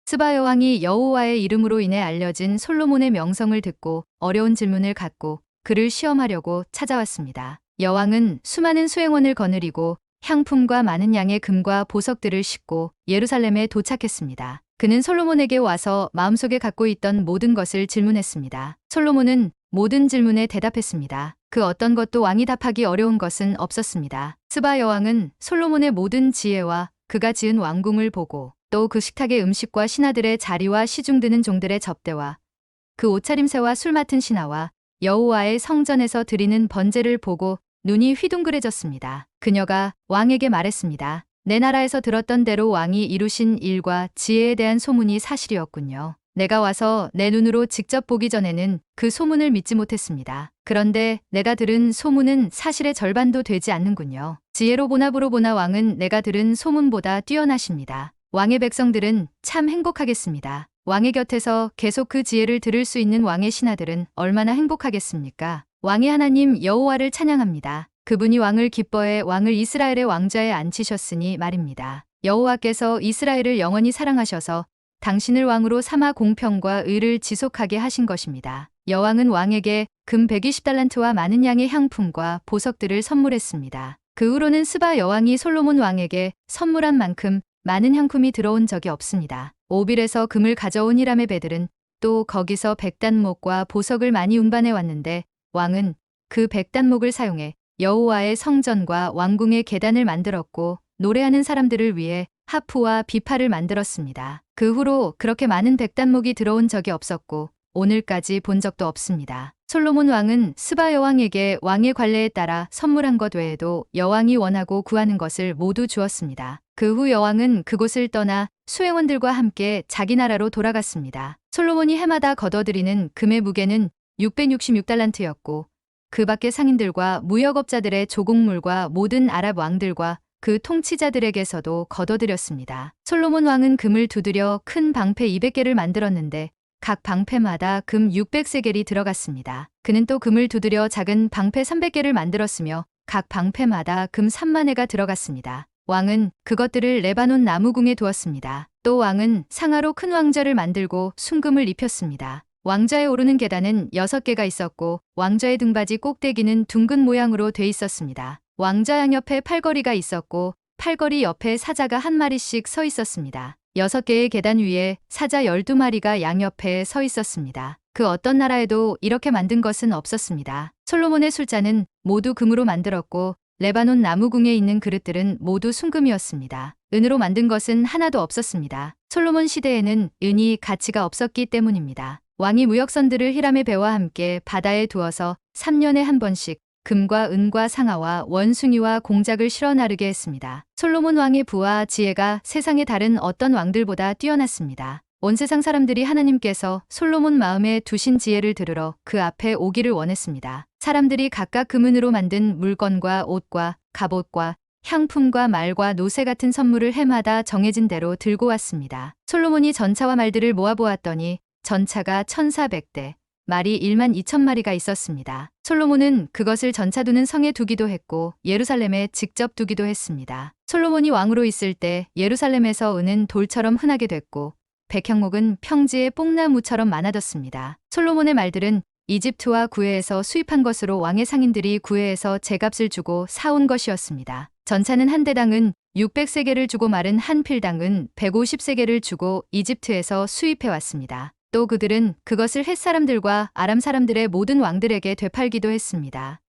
스바 여왕이 여호와의 이름으로 인해 알려진 솔로몬의 명성을 듣고 어려운 질문을 갖고 그를 시험하려고 찾아왔습니다. 여왕은 수많은 수행원을 거느리고 향품과 많은 양의 금과 보석들을 싣고 예루살렘에 도착했습니다. 그는 솔로몬에게 와서 마음속에 갖고 있던 모든 것을 질문했습니다. 솔로몬은 모든 질문에 대답했습니다. 그 어떤 것도 왕이 답하기 어려운 것은 없었습니다. 스바 여왕은 솔로몬의 모든 지혜와 그가 지은 왕궁을 보고 또 그 식탁의 음식과 신하들의 자리와 시중드는 종들의 접대와 그 옷차림새와 술 맡은 신하와 여호와의 성전에서 드리는 번제를 보고 눈이 휘둥그레졌습니다. 그녀가 왕에게 말했습니다. 내 나라에서 들었던 대로 왕이 이루신 일과 지혜에 대한 소문이 사실이었군요. 내가 와서 내 눈으로 직접 보기 전에는 그 소문을 믿지 못했습니다. 그런데 내가 들은 소문은 사실의 절반도 되지 않는군요. 지혜로 보나 보로 보나 왕은 내가 들은 소문보다 뛰어나십니다. 왕의 백성들은 참 행복하겠습니다. 왕의 곁에서 계속 그 지혜를 들을 수 있는 왕의 신하들은 얼마나 행복하겠습니까? 왕의 하나님 여호와를 찬양합니다. 그분이 왕을 기뻐해 왕을 이스라엘의 왕좌에 앉히셨으니 말입니다. 여호와께서 이스라엘을 영원히 사랑하셔서 당신을 왕으로 삼아 공평과 의를 지속하게 하신 것입니다. 여왕은 왕에게 금 120달란트와 많은 양의 향품과 보석들을 선물했습니다. 그 후로는 스바 여왕이 솔로몬 왕에게 선물한 만큼 많은 향품이 들어온 적이 없습니다. 오빌에서 금을 가져온 히람의 배들은 또 거기서 백단목과 보석을 많이 운반해 왔는데 왕은 그 백단목을 사용해 여호와의 성전과 왕궁의 계단을 만들었고 노래하는 사람들을 위해 하프와 비파를 만들었습니다. 그 후로 그렇게 많은 백단목이 들어온 적이 없었고 오늘까지 본 적도 없습니다. 솔로몬 왕은 스바 여왕에게 왕의 관례에 따라 선물한 것 외에도 여왕이 원하고 구하는 것을 모두 주었습니다. 그 후 여왕은 그곳을 떠나 수행원들과 함께 자기 나라로 돌아갔습니다. 솔로몬이 해마다 거둬들이는 금의 무게는 666달란트였고 그 밖의 상인들과 무역업자들의 조곡물과 모든 아랍 왕들과 그 통치자들에게서도 거둬들였습니다. 솔로몬 왕은 금을 두드려 큰 방패 200개를 만들었는데 각 방패마다 금 600세겔이 들어갔습니다. 그는 또 금을 두드려 작은 방패 300개를 만들었으며 각 방패마다 금 3만 회가 들어갔습니다. 왕은 그것들을 레바논 나무궁에 두었습니다. 또 왕은 상하로 큰 왕좌를 만들고 순금을 입혔습니다. 왕좌에 오르는 계단은 6개가 있었고 왕좌의 등받이 꼭대기는 둥근 모양으로 돼 있었습니다. 왕좌 양옆에 팔걸이가 있었고 팔걸이 옆에 사자가 한 마리씩 서 있었습니다. 6개의 계단 위에 사자 12마리가 양옆에 서 있었습니다. 그 어떤 나라에도 이렇게 만든 것은 없었습니다. 솔로몬의 술잔은 모두 금으로 만들었고 레바논 나무궁에 있는 그릇들은 모두 순금이었습니다. 은으로 만든 것은 하나도 없었습니다. 솔로몬 시대에는 은이 가치가 없었기 때문입니다. 왕이 무역선들을 히람의 배와 함께 바다에 두어서 3년에 한 번씩 금과 은과 상아와 원숭이와 공작을 실어 나르게 했습니다. 솔로몬 왕의 부와 지혜가 세상의 다른 어떤 왕들보다 뛰어났습니다. 온 세상 사람들이 하나님께서 솔로몬 마음에 두신 지혜를 들으러 그 앞에 오기를 원했습니다. 사람들이 각각 금은으로 만든 물건과 옷과 갑옷과 향품과 말과 노새 같은 선물을 해마다 정해진 대로 들고 왔습니다. 솔로몬이 전차와 말들을 모아보았더니 전차가 1400대, 말이 12,000마리가 있었습니다. 솔로몬은 그것을 전차 두는 성에 두기도 했고 예루살렘에 직접 두기도 했습니다. 솔로몬이 왕으로 있을 때 예루살렘에서 은은 돌처럼 흔하게 됐고 백향목은 평지의 뽕나무처럼 많아졌습니다. 솔로몬의 말들은 이집트와 구해에서 수입한 것으로 왕의 상인들이 구해에서 제값을 주고 사온 것이었습니다. 전차는 한 대당은 600세겔을 주고 말은 한 필당은 150세겔을 주고 이집트에서 수입해 왔습니다. 또 그들은 그것을 헷 사람들과 아람 사람들의 모든 왕들에게 되팔기도 했습니다.